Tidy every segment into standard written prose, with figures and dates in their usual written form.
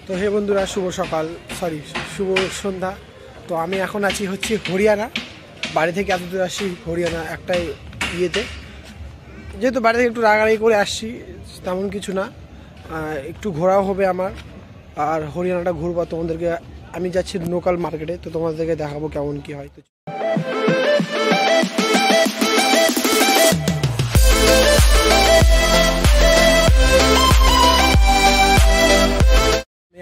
তো হে বন্ধুরা, শুভ সকাল, সরি শুভ সন্ধ্যা। তো আমি এখন আছি হচ্ছে হরিয়ানা। বাড়ি থেকে এত দূর আসছি হরিয়ানা একটাই ইয়েতে, যেহেতু বাড়ি থেকে একটু রাগারাগি করে আসছি, তেমন কিছু না, একটু ঘোরাও হবে আমার। আর হরিয়ানাটা ঘুরবো তোমাদেরকে। আমি যাচ্ছি লোকাল মার্কেটে, তো তোমাদেরকে দেখাবো কেমন কি হয়। তো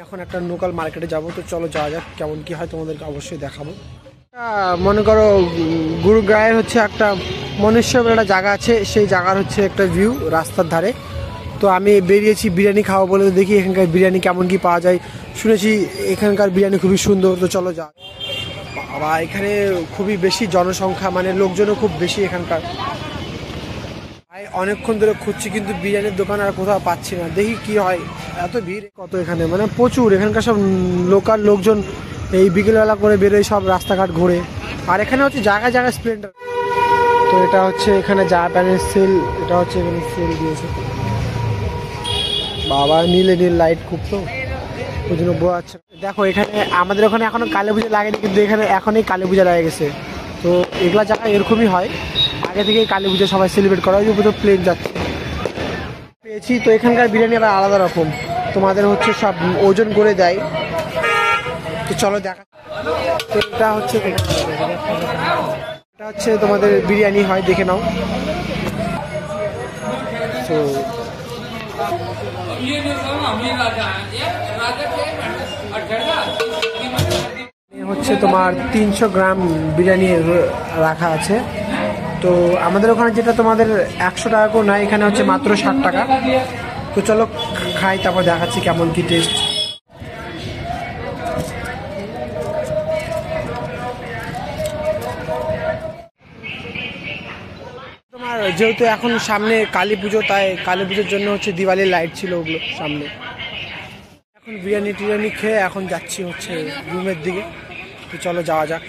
এখন একটা লোকাল মার্কেটে যাব, তো চলো যাওয়া যাক, কেমন কি হয় তোমাদেরকে অবশ্যই দেখাবো। মনে করো গুরুগ্রামের হচ্ছে একটা মনেশ্বর একটা জায়গা আছে, সেই জায়গার হচ্ছে একটা ভিউ রাস্তার ধারে। তো আমি বেরিয়েছি বিরিয়ানি খাওয়া বলে, দেখি এখানকার বিরিয়ানি কেমন কি পাওয়া যায়। শুনেছি এখানকার বিরিয়ানি খুবই সুন্দর, তো চলো যাও। বাবা, এখানে খুবই বেশি জনসংখ্যা, মানে লোকজনও খুব বেশি এখানকার। অনেকক্ষণ ধরে খুঁজছি কিন্তু বিরিয়ানির দোকান আর কোথাও পাচ্ছি না, দেখি কি হয়। এত ভিড় কত এখানে, মানে প্রচুর। এখানকার সব লোকাল লোকজন এই বিকেলবেলা করে বেরোয়, সব রাস্তাঘাট ঘুরে। আর এখানে হচ্ছে জায়গায় জায়গায় স্প্লেন্ডার। তো এটা হচ্ছে এখানে যা প্যানের সেল, এটা হচ্ছে এখানে সেল দিয়েছে। বাবা, নীলে নীল লাইট খুব, তো ওই জন্য বোঝা যাচ্ছে। দেখো এখানে আমাদের ওখানে এখনো কালী পুজো লাগেনি, কিন্তু এখানে এখনই কালী পূজা লেগে গেছে। তো এগুলা জায়গায় এরকমই হয়, আগে থেকেই কালী পুজো সবাই সেলিব্রেট করা হয়। উপরে প্লেন যাচ্ছে পেয়েছি। তো এখানকার বিরিয়ানি আবার আলাদা রকম, তোমাদের হচ্ছে সব ওজন করে দেয়। তো চলো দেখা। তো এটা হচ্ছে তোমাদের বিরিয়ানি হয়, দেখে নাও। তো হচ্ছে তোমার 300 গ্রাম বিরিয়ানি রাখা আছে। তো আমাদের ওখানে যেটা তোমাদের 100 টাকা করে নয়, এখানে হচ্ছে মাত্র 60 টাকা। তো চলো খাই, তারপর দেখাচ্ছি কেমন কি টেস্ট। তোমার যেহেতু এখন সামনে কালী পুজো, তাই কালী পুজোর জন্য হচ্ছে দিওয়ালির লাইট ছিল ওগুলো সামনে। এখন বিরিয়ানি টিরিয়ানি খেয়ে এখন যাচ্ছি হচ্ছে রুমের দিকে। তো চলো যাওয়া যাক।